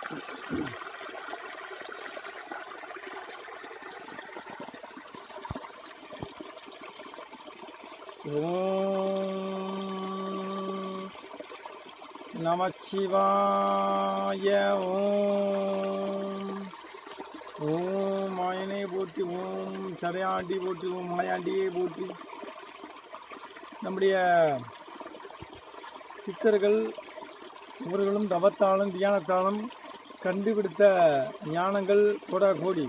ஓம் நமச்சிவாய. ஓம் ஓம் மாயனை போற்றி, ஓம் சடையாண்டி போற்றி, ஓம் மலையாண்டியை போற்றி. நம்முடைய சித்தர்கள் இவர்களும் தவத்தாலும் தியானத்தாலும் கண்டுபிடித்த ஞானங்கள் கூட கோடி.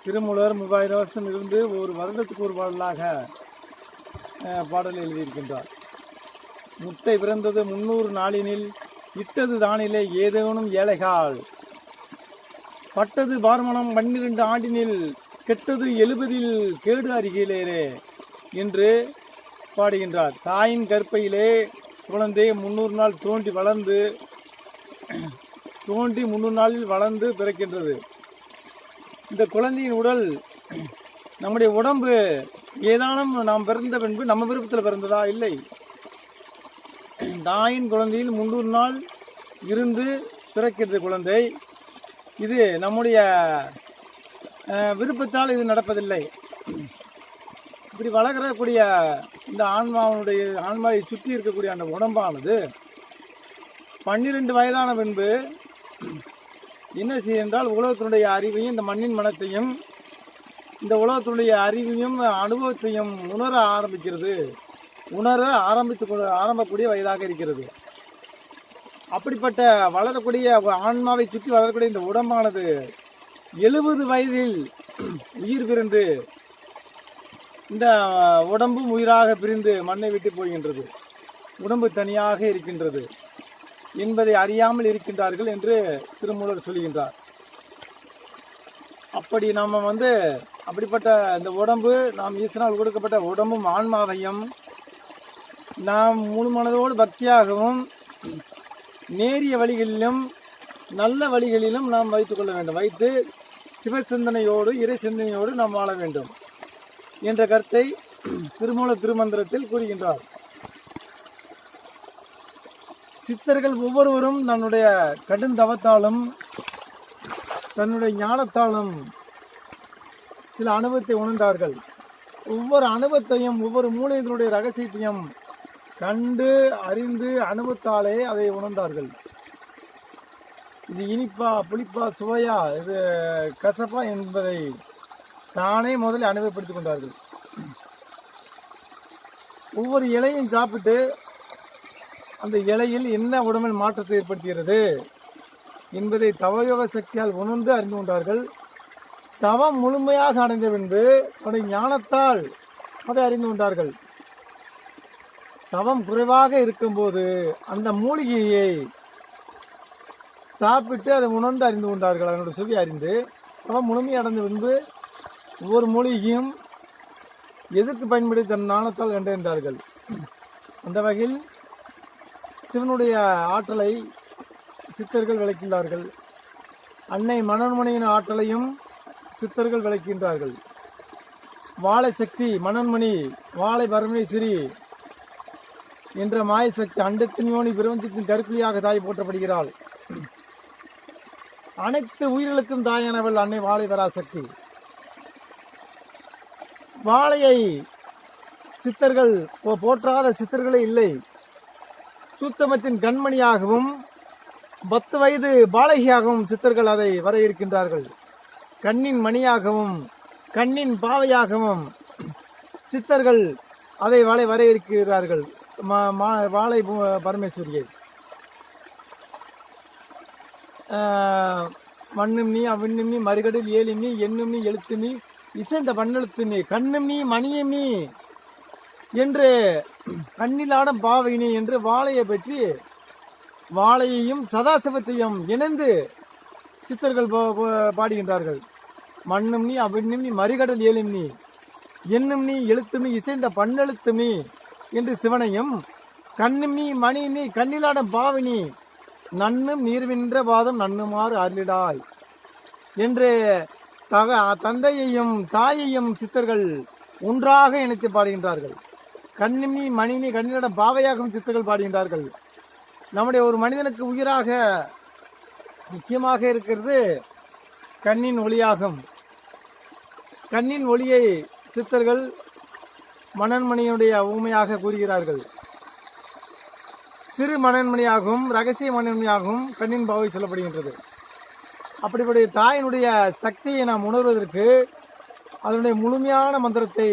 திருமூலர் 3000 வருஷம் இருந்து ஒரு வருடத்துக்கு ஒரு பாடலாக பாடல் எழுதியிருக்கின்றார். முட்டை பிறந்தது 300 நாளினில், இட்டது தானிலே ஏதேனும் ஏழைகால், பட்டது பார்மணம் 12 ஆண்டினில், கெட்டது 70 கேடு அருகிலேரே என்று பாடுகின்றார். தாயின் கற்பையிலே குழந்தை 300 நாள் தோன்றி 300 நாளில் வளர்ந்து பிறக்கின்றது. இந்த குழந்தையின் உடல், நம்முடைய உடம்பு ஏதானும் நாம் பிறந்த பின்பு நம்ம விருப்பத்தில் பிறந்ததா? இல்லை. தாயின் குழந்தையில் 300 நாள் இருந்து பிறக்கிறது குழந்தை. இது நம்முடைய விருப்பத்தால் இது நடப்பதில்லை. இப்படி வளரக்கூடிய இந்த ஆன்மாவை சுற்றி இருக்கக்கூடிய அந்த உடம்பானது 12 வயதான பின்பு என்ன செய்தால் உலகத்தினுடைய அறிவையும் இந்த மண்ணின் மனத்தையும் இந்த உலகத்தினுடைய அறிவையும் அனுபவத்தையும் உணர ஆரம்பிக்கக்கூடிய வயதாக இருக்கிறது. அப்படிப்பட்ட வளரக்கூடிய ஆன்மாவை சுற்றி வளரக்கூடிய இந்த உடம்பானது 70 வயதில் உயிர் பிரிந்து இந்த உடம்பும் உயிராக பிரிந்து மண்ணை விட்டு போகின்றது. உடம்பு தனியாக இருக்கின்றது என்பதை அறியாமல் இருக்கின்றார்கள் என்று திருமூலர் சொல்கின்றார். அப்படி நம்ம அப்படிப்பட்ட இந்த உடம்பு, நாம் ஈசனால் கொடுக்கப்பட்ட உடம்பும் ஆன்மாவையும் நாம் முழு மனதோடு பக்தியாகவும் நேரிய வழிகளிலும் நல்ல வழிகளிலும் நாம் வைத்துக்கொள்ள வேண்டும். வைத்து சிவசிந்தனையோடு இறை சிந்தனையோடு நாம் வாழ வேண்டும் என்ற கருத்தை திருமூலர் திருமந்திரத்தில் கூறுகின்றார். சித்தர்கள் ஒவ்வொருவரும் தன்னுடைய கடுந்தவத்தாலும் தன்னுடைய ஞானத்தாலும் சில அனுபவத்தை உணர்ந்தார்கள். ஒவ்வொரு அனுபவத்தையும் ஒவ்வொரு மூலிகைகளுடைய ரகசியத்தையும் கண்டு அறிந்து அனுபவத்தாலே அதை உணர்ந்தார்கள். இது இனிப்பா புளிப்பா சுவையா இது கசப்பா என்பதை தானே முதலில் அனுபவப்படுத்திக் கொண்டார்கள். ஒவ்வொரு இலையும் சாப்பிட்டு அந்த இலையில் என்ன உடம்பில் மாற்றத்தை ஏற்படுத்துகிறது என்பதை தவயோக சக்தியால் உணர்ந்து அறிந்து கொண்டார்கள். தவம் முழுமையாக அடைந்த பின்பு அவருடைய ஞானத்தால் அதை அறிந்து கொண்டார்கள். தவம் குறைவாக இருக்கும்போது அந்த மூலிகையை சாப்பிட்டு அதை உணர்ந்து அறிந்து கொண்டார்கள். அதனுடைய சுவை அறிந்து தவம் முழுமை அடைந்த பின்பு ஒவ்வொரு மூலிகையும் எதற்கு பயன்படுத்தி தன் ஞானத்தால் கண்டறிந்தார்கள். அந்த வகையில் சிவனுடைய ஆற்றலை சித்தர்கள் விளக்கின்றார்கள். அன்னை மனோன்மணியின் ஆற்றலையும் சித்தர்கள் விளக்கின்றார்கள். வாழை சக்தி மனோன்மணி, வாழை பரமேஸ்வரி என்ற மாயசக்தி அண்டத்தின் யோனி பிரபஞ்சத்தின் கருப்பிலியாக தாய் போற்றப்படுகிறாள். அனைத்து உயிர்களுக்கும் தாயானவள் அன்னை வாழை பராசக்தி. வாழையை சித்தர்கள் போற்றாத சித்தர்களே இல்லை. சூட்சமத்தின் கண்மணியாகவும் 10 வயது பாலகியாகவும் சித்தர்கள் அதை வர இருக்கின்றார்கள். கண்ணின் மணியாகவும் கண்ணின் பாவையாகவும் சித்தர்கள் அதை வர இருக்கிறார்கள். வாழை பரமேஸ்வரியை மண்ணும் நீ அவ்விண்ணும் நீ மறுகடில் ஏழும் நீ எண்ணும் நீ எழுத்தும் நீ இசைந்த பண்ணெழுத்து நீ கண்ணும் நீ மணியும் நீ என்று கண்ணிலாடம் பாவையினி என்று வாழையை பற்றி வாழையையும் சதாசிவத்தையும் இணைந்து சித்தர்கள் பாடுகின்றார்கள். மண்ணும் நீ அவ்விண்ணும் நீ மறுகடல் ஏழும் நீ எண்ணும் நீ எழுத்தும் நீ இசைந்த பண்ணெழுத்தும் நீ என்று சிவனையும், கண்ணும் நீ மணி நீ கண்ணிலாடம் பாவினி நன்னும் நீர்வின்ற பாதம் நன்னுமாறு அருளிடாய் என்று தந்தையையும் தாயையும் சித்தர்கள் ஒன்றாக இணைத்து பாடுகின்றார்கள். கண்ணும் நீ மணி நீ கண்ணிலாடம் பாவையாகவும் சித்தர்கள் பாடுகின்றார்கள். நம்முடைய ஒரு மனிதனுக்கு உயிராக முக்கியமாக இருக்கிறது கண்ணின் ஒளியாகும். கண்ணின் ஒளியை சித்தர்கள் மணன்மணியுடைய ஊமையாக கூறுகிறார்கள். சிறு மணன்மணியாகவும் ரகசிய மணன்மணியாகவும் கண்ணின் பாவை சொல்லப்படுகின்றது. அப்படிப்பட்ட தாயினுடைய சக்தியை நாம் உணர்வதற்கு அதனுடைய முழுமையான மந்திரத்தை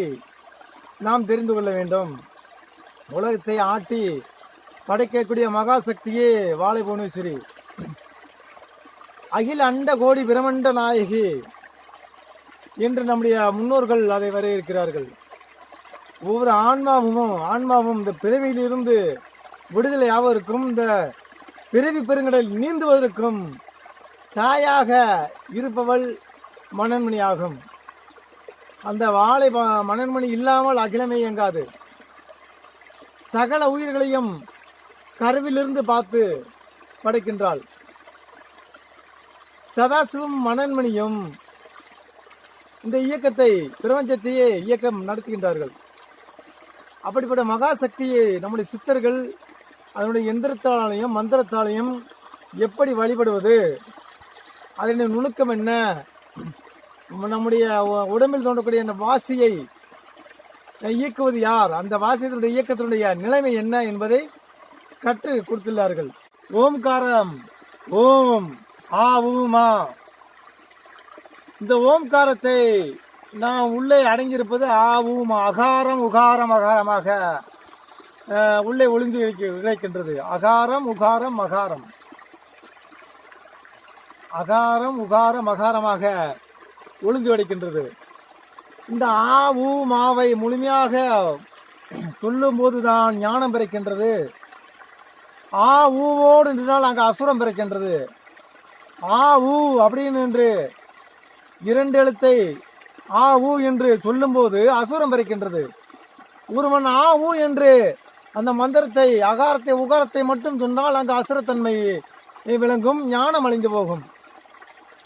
நாம் தெரிந்து கொள்ள வேண்டும். உலகத்தை ஆட்டி படைக்கக்கூடிய மகா சக்தியே வாழை புவனேஸ்வரி, அகில அண்ட கோடி பிரமண்ட நாயகி என்று நம்முடைய முன்னோர்கள் அதை வரையறுக்கிறார்கள். ஒவ்வொரு ஆன்மாவும் இந்த பிறவியிலிருந்து விடுதலையாவதற்கும் இந்த பிறவி பெருங்கடலில் நீந்துவதற்கும் தாயாக இருப்பவள் மணன்மணியாகும். அந்த வாழை மணன்மணி இல்லாமல் அகிலமே இயங்காது. சகல உயிர்களையும் கருவிலிருந்து பார்த்து படைக்கின்றாள். சதாசிவம் மணன்மணியும் இந்த இயக்கத்தை, பிரபஞ்சத்தையே இயக்கம் நடத்துகின்றார்கள். அப்படிப்பட்ட மகா சக்தியை நம்முடைய சித்தர்கள் அதனுடைய எந்திரத்தாலையும் மந்திரத்தாலையும் எப்படி வழிபடுவது, அதனுடைய நுணுக்கம் என்ன, நம்முடைய உடம்பில் தோன்றக்கூடிய அந்த வாசியை இயக்குவது யார், அந்த வாசியத்தினுடைய இயக்கத்தினுடைய நிலைமை என்ன என்பதை கற்று கொடுத்துள்ளார்கள். ஓம்காரம், ஓம் ஆ ஊமா. இந்த ஓம்காரத்தை நாம் உள்ளே அடங்கியிருப்பது ஆ ஊமா, அகாரம் உகாரம் அகாரமாக உள்ளே ஒளிந்து இழைக்கின்றது. அகாரம் உகாரம் மகாரம், அகாரம் உகாரம் மகாரமாக ஒளிந்து கிடைக்கின்றது. இந்த ஆ ஊ மாவை முழுமையாக சொல்லும் போதுதான் ஞானம் பிறக்கின்றது. ஆ ஊவோடு நின்றால் அங்கு அசுரம் பிறக்கின்றது. ஆ ஊ அப்படின்னு என்று இரண்டு எழுத்தை ஆ ஊ என்று சொல்லும் போது அசுரம் பிறக்கின்றது. ஒருவன் ஆ ஊ என்று அந்த மந்திரத்தை அகாரத்தை உகாரத்தை மட்டும் சொன்னால் அங்கு அசுரத்தன்மை விளங்கும், ஞானம் அழிந்து போகும்.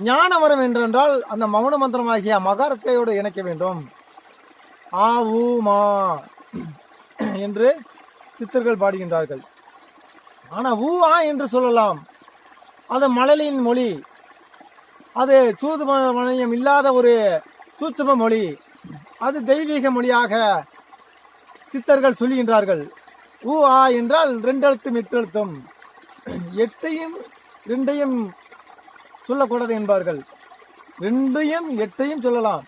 ஞான வரம் என்றால் அந்த மௌன மந்திரமாகிய மகாரத்தையோடு இணைக்க வேண்டும். ஆ ஊ மா என்று சித்தர்கள் பாடுகின்றார்கள். ஆனால் ஊ ஆ என்று சொல்லலாம். அது மழலையின் மொழி, அது சூதுமயம் இல்லாத ஒரு சூட்சும மொழி, அது தெய்வீக மொழியாக சித்தர்கள் சொல்லுகின்றார்கள். ஊ ஆ என்றால் ரெண்டு எழுத்தும் எட்டு எழுத்தும், எட்டையும் ரெண்டையும் சொல்லக்கூடாது என்பார்கள். ரெண்டையும் எட்டையும் சொல்லலாம்,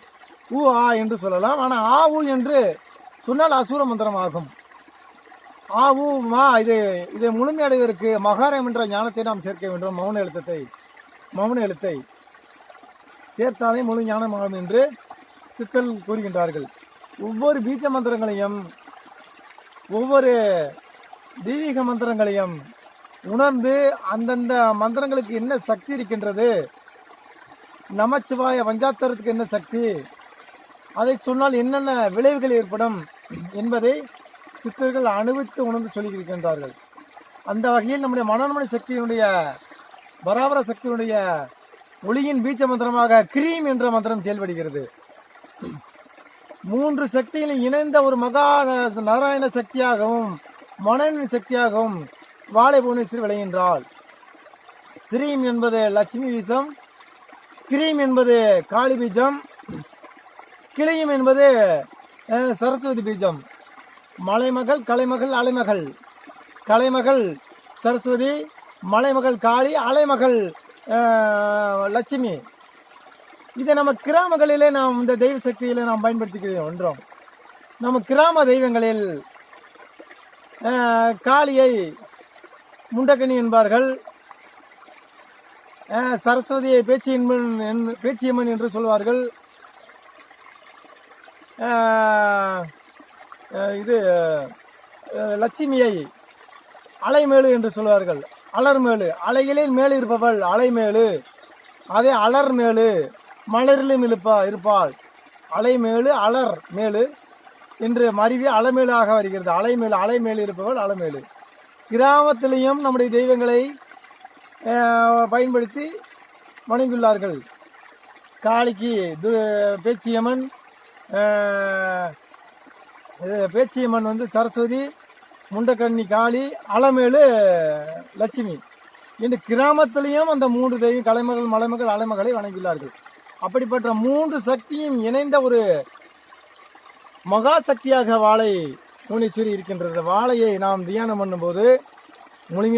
ஊ ஆ என்று சொல்லலாம். ஆனால் ஆ ஊ என்று சொன்னால் அசூர மந்திரம் ஆகும். ஆ ஊ மா இதை முழுமையடைவதற்கு மகாரம் என்ற ஞானத்தை நாம் சேர்க்க வேண்டும். மௌன எழுத்தை சேர்த்தாலே முழு ஞானமாகும் என்று சித்தர்கள் கூறுகின்றார்கள். ஒவ்வொரு பீஜ மந்திரங்களையும் ஒவ்வொரு தெய்வீக மந்திரங்களையும் உணர்ந்து அந்தந்த மந்திரங்களுக்கு என்ன சக்தி இருக்கின்றது, நமச்சிவாய பஞ்சாத்தரத்துக்கு என்ன சக்தி, அதை சொன்னால் என்னென்ன விளைவுகள் ஏற்படும் என்பதை சித்தர்கள் அனுபவித்து உணர்ந்து சொல்லியிருக்கின்றார்கள். அந்த வகையில் நம்முடைய மனோன்மணி சக்தியினுடைய பராபர சக்தியினுடைய ஒளியின் பீஜ மந்திரமாக கிரீம் என்ற மந்திரம் செயல்படுகிறது. மூன்று சக்தியிலும் இணைந்த ஒரு மகா நாராயண சக்தியாகவும் மனோன்மணி சக்தியாகவும் வாழை புவனேஸ்வரி விளைகின்றாள். கிரீம் என்பது லட்சுமி பீஜம், கிரீம் என்பது காளி பீஜம், கிளியும் என்பது சரஸ்வதி பீஜம். மலைமகள், கலைமகள், அலைமகள். கலைமகள் சரஸ்வதி, மலைமகள் காளி, அலைமகள் லட்சுமி. இதை நம்ம கிராமங்களிலே நாம் இந்த தெய்வ சக்தியிலே நாம் பயன்படுத்திக்கிறோம். நம்ம கிராம தெய்வங்களில் காளியை முண்டக்கனி என்பார்கள், சரஸ்வதியை பேச்சியம்மன் என்று சொல்வார்கள், இது லட்சுமியை அலைமேலு என்று சொல்வார்கள், அலர்மேலு. அலைகளில் மேலு இருப்பவள் அலைமேலு, அதே அலர்மேலு. மலரிலும் இருப்பாள் அலைமேலு, அலர் மேலு என்று மருவி அலமேலாக வருகிறது. அலைமேலு இருப்பவள் அலமேலு. கிராமத்திலையும் நம்முடைய தெய்வங்களை பயன்படுத்தி வணங்கியுள்ளார்கள். காளிக்கு பேச்சியம்மன், பேச்சியம்மன் சரஸ்வதி, முண்டக்கண்ணி காளி, அலமேலு லட்சுமி. இன்று கிராமத்திலையும் அந்த 3 தெய்வம் கலைமகள் மலைமகள் அலைமகளை வணங்கியுள்ளார்கள். அப்படிப்பட்ட 3 சக்தியும் இணைந்த ஒரு மகா சக்தியாக வாழை புவனேஸ்வரி இருக்கின்றது. வாழையை நாம் தியானம் பண்ணும்போது முழு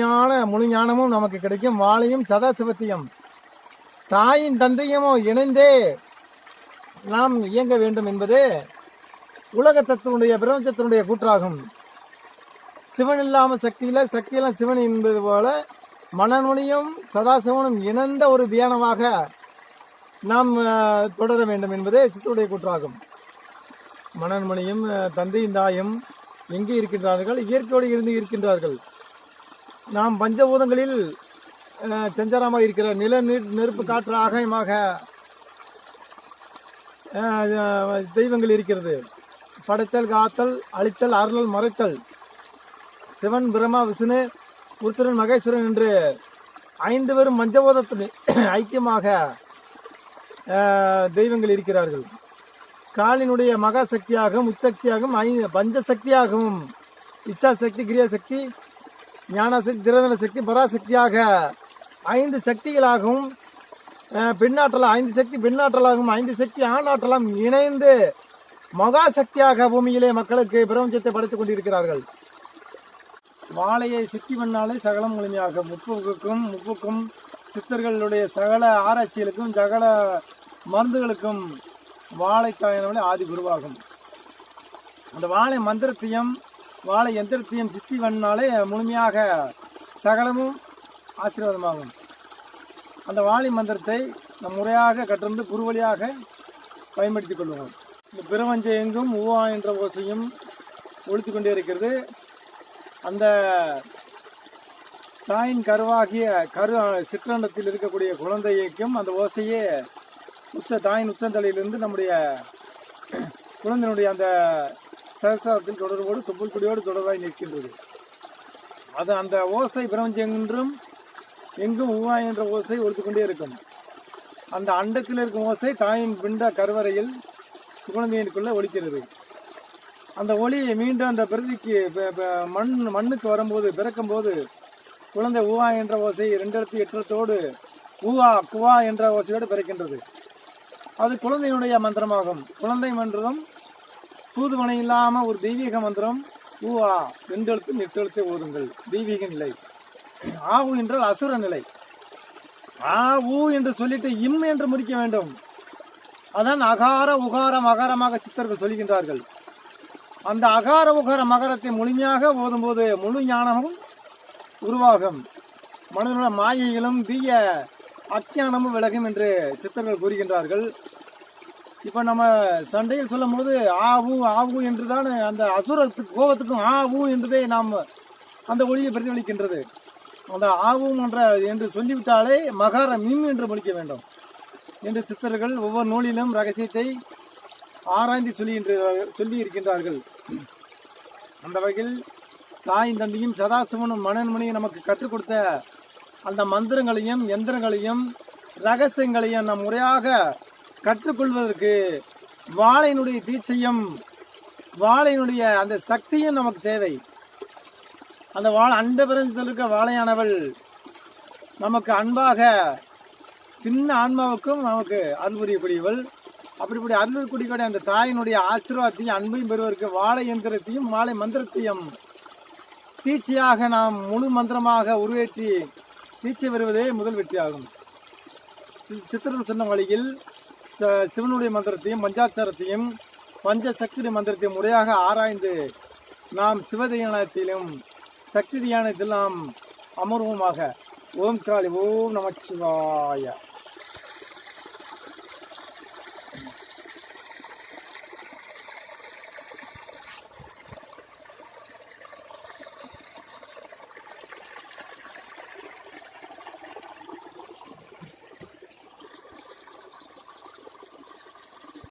ஞானமும் நமக்கு கிடைக்கும். வாழையும் சதாசிவத்தையும் தாயின் தந்தையும் இணைந்தே நாம் இயங்க வேண்டும் என்பது உலக தத்துவனுடைய பிரபஞ்சத்தினுடைய கூற்றாகும். சிவன் இல்லாமல் சக்தியெல்லாம் சிவன் என்பது போல மனநொழியும் சதாசிவனும் இணைந்த ஒரு தியானமாக நாம் தொடர வேண்டும் என்பதே சித்தருடைய கூற்றாகும். மனன்மணியும் தந்தையும் தாயும் எங்கே இருக்கின்றார்கள்? இயற்கையோடு இருந்து இருக்கின்றார்கள். நாம் பஞ்சபூதங்களில் சஞ்சாரமாக இருக்கிற நில, நீர், நெருப்பு, காற்று, ஆகாயமாக தெய்வங்கள் இருக்கிறது. படைத்தல், காத்தல், அழித்தல், அருளல், மறைத்தல், சிவன், பிரம்மா, விஷ்ணு, உருத்திரன், மகேஸ்வரன் என்று 5 பேரும் பஞ்சபூதத்தில் ஐக்கியமாக தெய்வங்கள் இருக்கிறார்கள். காலினுடைய மகா சக்தியாகவும் உச்சக்தியாகவும் பஞ்சசக்தியாகவும் இச்சாசக்தி, கிரியாசக்தி, ஞானசக்தி, திரவன சக்தி, பராசக்தியாக 5 சக்திகளாகவும் பெண்ணாற்றல் 5 சக்தி பெண்ணாற்றலாகவும் 5 சக்தி ஆணாற்றலாம் இணைந்து மகா சக்தியாக பூமியிலே மக்களுக்கு பிரபஞ்சத்தை படைத்துக் கொண்டிருக்கிறார்கள். வாழையை சித்தி பண்ணாலே சகலம் முழுமையாகும். முப்புக்கும் சித்தர்களுடைய சகல ஆராய்ச்சிகளுக்கும் சகல மருந்துகளுக்கும் வாழைத்தாயினாலே ஆதி குருவாகும். அந்த வாழை மந்திரத்தையும் வாழை எந்திரத்தையும் சித்தி பண்ணாலே முழுமையாக சகலமும் ஆசீர்வாதமாகும். அந்த வாழை மந்திரத்தை நம் முறையாக கற்றிருந்து குருவழியாக பயன்படுத்திக் கொள்வோம். இந்த பிரபஞ்சம் எங்கும் ஊவா என்ற ஓசையும் ஒழித்து கொண்டே இருக்கிறது. அந்த தாயின் கருவாகிய சிற்றண்டத்தில் இருக்கக்கூடிய குழந்தைக்கும் அந்த ஓசையே தாயின் உச்சந்தலையிலிருந்து நம்முடைய குழந்தையினுடைய அந்த சரசாரத்தில் தொடர்போடு தொப்புள்குடியோடு தொடர்பாய் நிற்கின்றது. அது அந்த ஓசை பிரபஞ்சம் எங்கும் ஊவா என்ற ஓசை ஒழித்துக்கொண்டே இருக்கும். அந்த அண்டத்தில் இருக்கும் ஓசை தாயின் பிண்ட கருவறையில் குழந்தையினுக்குள்ள ஒலிக்கிறது. அந்த ஒளி மீண்டும் அந்த பிரதிக்கு மண்ணுக்கு வரும்போது பிறக்கும் போது குழந்தை ஊவா என்ற ஓசை 2 எழுத்து 8 எழுத்தோடு ஊவா குவா என்ற ஓசையோடு பிறக்கின்றது. அது குழந்தையினுடைய மந்திரமாகும். குழந்தை மந்திரம் தூதுவனை இல்லாமல் ஒரு தெய்வீக மந்திரம். ஊவா 2 எழுத்து 8 எழுத்தை ஓதுங்கள். தெய்வீக நிலை. ஆவு என்றால் அசுர நிலை. ஆ ஊ என்று சொல்லிட்டு இம் என்று முடிக்க வேண்டும். அதான் அகார உகார மகாரமாக சித்தர்கள் சொல்கின்றார்கள். அந்த அகார உகார மகரத்தை முழுமையாக ஓதும்போது முழு ஞானமும் உருவாகும். மனிதனுடைய மாயைகளும் தீய அஞ்ஞானமும் விலகும் என்று சித்தர்கள் கூறுகின்றார்கள். இப்போ நம்ம சண்டையில் சொல்லும் போது ஆவு என்றுதான் அந்த அசுரத்துக்கு கோபத்துக்கும் ஆவு என்றதே நாம் அந்த ஒளியை பிரதிபலிக்கின்றது. அந்த ஆவும் என்று சொல்லிவிட்டாலே மகார மிம் என்று முடிக்க வேண்டும் என்று சித்தர்கள் ஒவ்வொரு நூலிலும் ரகசியத்தை ஆராய்ந்து சொல்லி இருக்கின்றார்கள். அந்த வகையில் தாயின் தந்தையும் சதாசிவனும் மனன்மணியும் நமக்கு கற்றுக் கொடுத்த அந்த மந்திரங்களையும் எந்திரங்களையும் ரகசியங்களையும் நம் முறையாக கற்றுக்கொள்வதற்கு வாழையினுடைய தீட்சையும் வாழையினுடைய அந்த சக்தியும் நமக்கு தேவை. அந்த அண்ட பிரபஞ்சத்தில் இருக்க வாழையானவள் நமக்கு அன்பாக சின்ன ஆன்மாவுக்கும் நமக்கு அருள் புரியக்கூடியவள். அப்படிப்படி அருள் கூடிய அந்த தாயினுடைய ஆசீர்வாதத்தையும் அன்பையும் பெறுவதற்கு வாழை எந்திரத்தையும் வாழை மந்திரத்தையும் தீட்சையாக நாம் முழு மந்திரமாக உருவேற்றி தீட்சை பெறுவதே முதல் வெற்றியாகும். சித்தர்கள் சொன்ன வழியில் சிவனுடைய மந்திரத்தையும் பஞ்சாச்சாரத்தையும் பஞ்சசக்தி மந்திரத்தையும் முறையாக ஆராய்ந்து நாம் சிவதியானத்திலும் சக்தி தியானத்தில் நாம் அமர்வோமாக. ஓம் காளி ஓம் நமச்சிவாய.